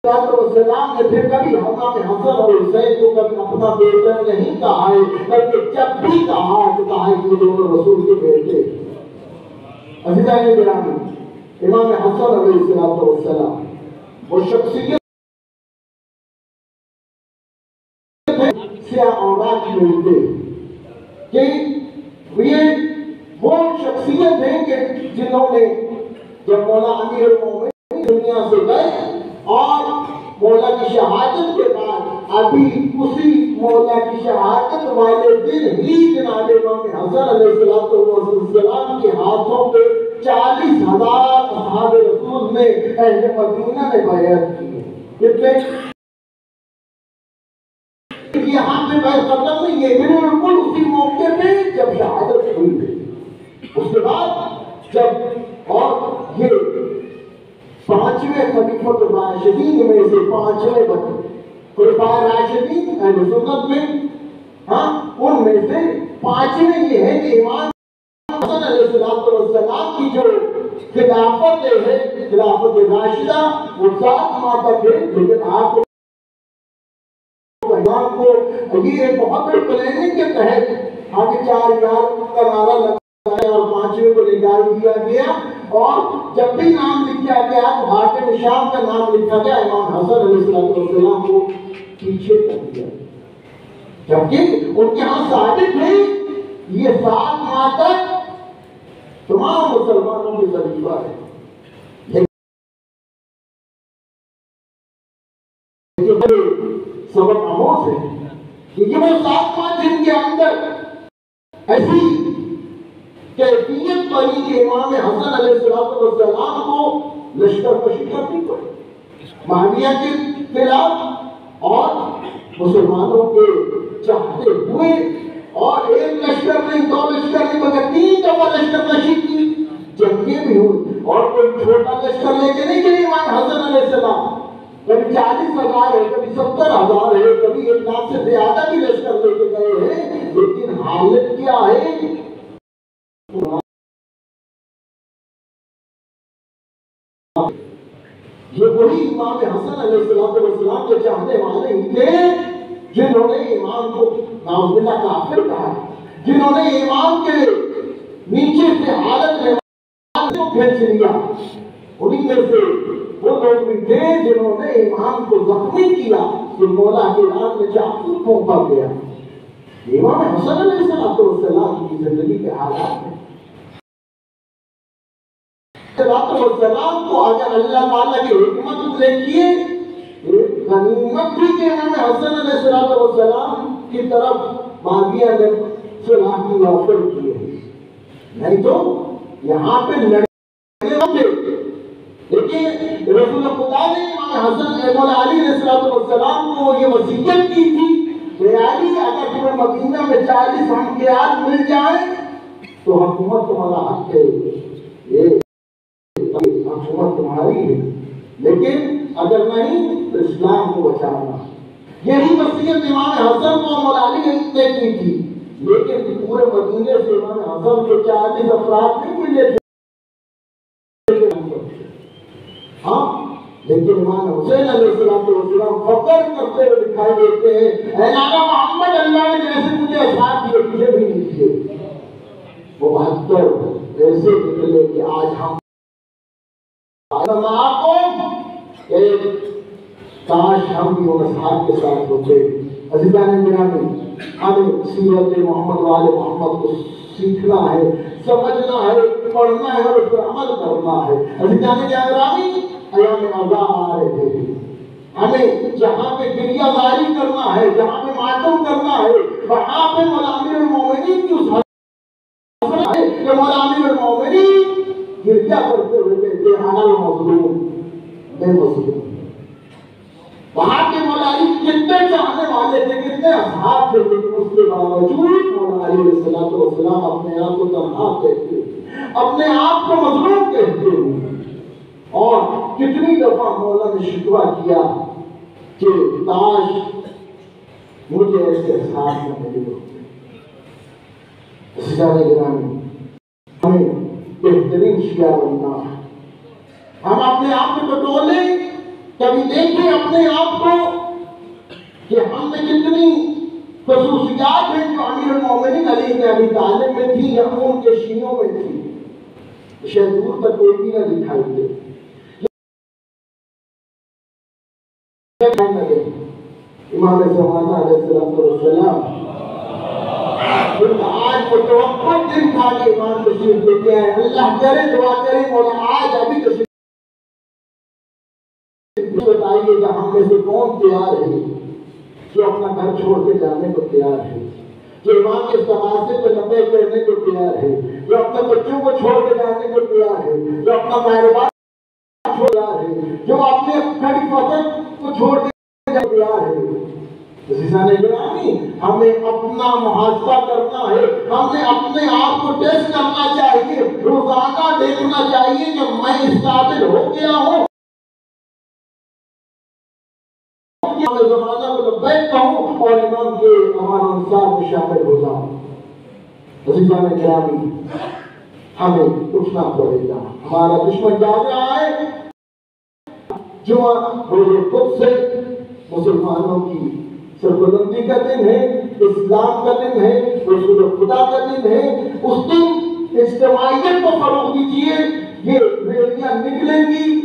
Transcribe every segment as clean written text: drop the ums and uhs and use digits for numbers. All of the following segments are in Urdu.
والسلام نے پھر کبھی امام حسن اور حسین کو کبھی اپنا بیٹا نہیں کہا ہے، بلکہ جب بھی کہا تو کہا ہے کہ دونوں رسول کے بیٹے۔ عزیزان گرامی، امام حسن علیہ السلام وہ شخصیت سے اولاد ملتے کہ یہ وہ شخصیت ہے کہ جنہوں نے جب مولا امیر المومنین دنیا سے گئے اور مولا کی شہادت کے بعد ابھی اسی مولا کی شہادت والے دن ہی جناب امام حسن علیہ السلام کے ہاتھوں پہ 40,000 اصحاب رسول نے اہل مدینہ نے بیعت کی۔ کتنے یہاں پہ بیعت ختم نہیں ہے، بالکل اسی موقع پہ جب شہادت ہوئی ہے۔ اس کے بعد جب اور یہ 5ویں خلیفۃ الراشدین میں سے 5ویں خلفائے راشدین اہل سنت میں ان میں سے 5ویں یہ ہے کہ امام حسن علیہ السلام کی جو خلافت ہے، خلافت راشدہ، وہ 7 ماہ تک ہے، لیکن آپ کو یہ ایک بہت بڑی پلاننگ کے تحت آگے 4 یار کا نعرہ لگایا اور 5ویں کو نکال دیا گیا، اور جب بھی نام لکھا گیا تو حاکم شام کا نام لکھا گیا، امام حسن علیہ السلام کو پیچھے کر دیا، جبکہ ان کے ہاں ثابت ہے یہ 7 ماہ تک تمام مسلمانوں کی خلیفہ ہے۔ سبب آموز ہے کہ یہ وہ 7 ماہ جن کے اندر ایسی کیفیت بنی کہ امام حسن علیہ السلام کو لشکر کشی کرنی پڑی معاویہ کے خلاف، اور مسلمانوں کے چاہتے ہوئے، اور 1 لشکر نہیں، 2 لشکر نہیں، مگر 3 دفعہ لشکر کشی کی، جنگیں بھی ہوئی، اور کوئی چھوٹا لشکر لے کے نہیں گئے امام حسن علیہ السلام، کبھی 40,000 ہے، کبھی 70,000 ہے، کبھی 1 لاکھ سے زیادہ بھی لشکر لے کے گئے ہیں، لیکن حالت کیا ہے؟ یہ وہی امام حسن علیہ السلام کے چاہنے والے ہی تھے جنہوں نے امام کو نعوذ باللہ کافر کہا، جنہوں نے امام کے نیچے سے حالت میں کو کھینچ لیا۔ انہی میں سے وہ لوگ بھی تھے جنہوں نے امام کو زخمی کیا کہ مولا کے نام میں چاقو پھونکا گیا۔ امام حسن علیہ السلام کی زندگی کے حالات ہیں۔ السلام کو اگر اللہ تعالیٰ کی حکمت دیکھیے، غنیمت بھی کہ امام حسن علیہ السلام کی طرف معاویہ نے صلح کی آفر کی ہے، نہیں تو یہاں پہ لڑنے ہوتے، لیکن رسول خدا نے امام حسن مولا علی علیہ السلام کو یہ وصیت کی تھی کہ علی اگر تمہیں مدینہ میں 40 حمقیات مل جائیں تو حکومت تمہارا حق ہے، یہ حکومت تمہاری ہے، لیکن اگر نہیں تو اسلام کو بچانا۔ یہی وصیت امام حسن کو مولا علی نے کی تھی، لیکن پورے مدینے سے امام حسن کو 40 افراد نہیں ملے تھے، لیکن امام حسین علیہ السلام فخر کرتے ہوئے دکھائی دیتے ہیں، اے نانا محمد، اللہ نے جیسے مجھے اصحاب دیے تجھے بھی نہیں دیے۔ وہ 72 ایسے نکلے کہ آج ہم کاش ہم بھی ان اصحاب کے ساتھ ہوتے۔ عزیزان گرامی، ہمیں سیرت محمد والے محمد کو سیکھنا ہے، سمجھنا ہے، پڑھنا ہے اور اس پر عمل کرنا ہے۔ عزیزان گرامی، ایام عزا آ رہے تھے، ہمیں جہاں پہ گریہ زاری کرنا ہے، جہاں پہ ماتم کرنا ہے، وہاں پہ مولا امیر المومنین کی اس حضرت ہے کہ مولا امیر المومنین گریہ کرتے ہوئے کہتے ہیں انا المظلوم، میں مظلوم۔ وہاں کے مولا علی کتنے چاہنے والے تھے، کتنے اصحاب تھے، لیکن اس کے باوجود مولا علی علیہ السلام اپنے آپ کو تنہا کہتے ہیں، اپنے آپ کو مظلوم کہتے ہیں۔ اور کتنی دفعہ مولا نے شکوہ کیا کہ کاش مجھے ایسے اصحاب نہ ملے ہوتے۔ عزیزان گرامی، ہمیں بہترین شیعہ بننا ہے، ہم اپنے آپ کو ٹٹولیں کبھی دیکھیں اپنے آپ کو کہ ہم میں کتنی خصوصیات ہیں جو امیر المومنین علی بن ابی طالب میں تھی یا ان کے شیعوں میں تھی، شاید دور تک کوئی بھی نہ دکھائی دے۔ امام زمانہ علیہ السلام آج متوقع دن تھا کہ امام تشریف لیتے ہیں، اللہ کرے دعا کرے مولا آج ابھی تشریف بتائیے کہ ہم میں سے کون تیار ہے جو اپنا گھر چھوڑ کے جانے کو تیار ہے، جو امام کے تقاضے پہ لبیک کرنے کو تیار ہے، جو اپنے بچوں کو چھوڑ کے جانے کو تیار ہے، جو اپنا کاروبار چھوڑ تیار ہے، جو اپنے کھڑی فصل کو چھوڑ کے تیار ہے۔ عزیزان گرامی، ہمیں اپنا محاسبہ کرنا ہے، ہمیں اپنے آپ کو ٹیسٹ کرنا چاہیے، روزانہ دیکھنا چاہیے کہ میں اس قابل ہو گیا ہوں میں زمانہ کو لبیک کہوں اور امام کے امان انصار میں شامل ہو جاؤں۔ عزیزان گرامی، ہمیں اٹھنا پڑے گا، ہمارا دشمن جاگ رہا ہے۔ جمعہ روز خود سے مسلمانوں کی سربلندی کا دن ہے، اسلام کا دن ہے، رسول خدا کا دن ہے۔ اس دن اجتماعیت کو فروغ دیجیے، یہ ریلیاں نکلیں گی،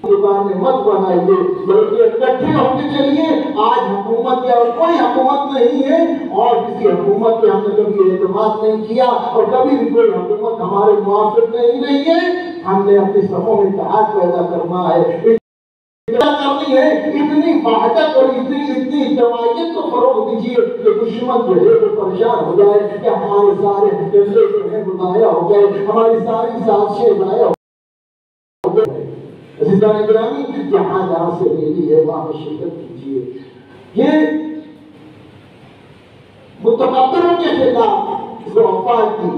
دکانیں مت بنائیے، بلکہ اکٹھے ہو کے چلیے۔ آج حکومت یا کوئی حکومت نہیں ہے اور کسی حکومت پہ ہم نے کبھی اعتماد نہیں کیا اور کبھی بھی کوئی حکومت ہمارے موافق نہیں رہی ہے۔ ہم نے اپنی صفوں میں اتحاد پیدا کرنا ہے، کرنی ہے، اتنی وحدت اور اتنی اجتماعیت کو فروغ دیجیے کہ دشمن جو ہے وہ پریشان ہو جائے کہ ہمارے سارے جذبے جو ہیں وہ ضائع ہو گئے، ہماری ساری سازشیں ضائع ہو گئے۔ عزیزان گرامی، جہاں سے ریلی ہے وہاں شرکت کیجیے۔ یہ متکبروں کے خلاف جو افواہ کی،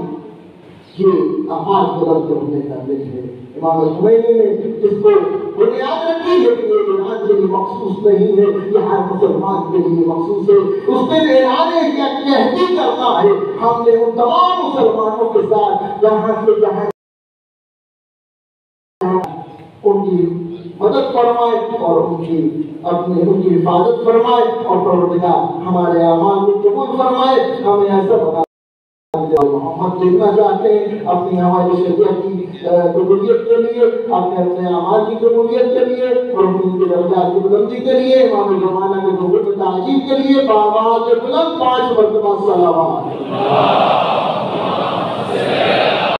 یہ آواز بلند کرنے کا دن ہے۔ امام خمینی نے اس کو بنیاد رکھی، لیکن یہ ایران کے لیے مخصوص نہیں ہے، یہ ہر مسلمان کے لیے مخصوص ہے۔ اس دن اعلان یکجہتی کرنا ہے۔ ہم نے ان تمام مسلمانوں کے ساتھ جہاں سے جہاں ان کی مدد فرمائے اور ان کی حفاظت فرمائے اور پروردگار ہمارے اعمال کو قبول فرمائے۔ ہمیں ایسا بتا محمد دیکھنا چاہتے ہیں اپنی ہماری شریعت کی قبولیت کے لیے، اپنے اعمال کی قبولیت کے لیے اور ان کے درجات کی بلندی کے لیے، امام زمانہ کے ظہور و تعظیم کے لیے بآواز بلند 5 مرتبہ صلوات۔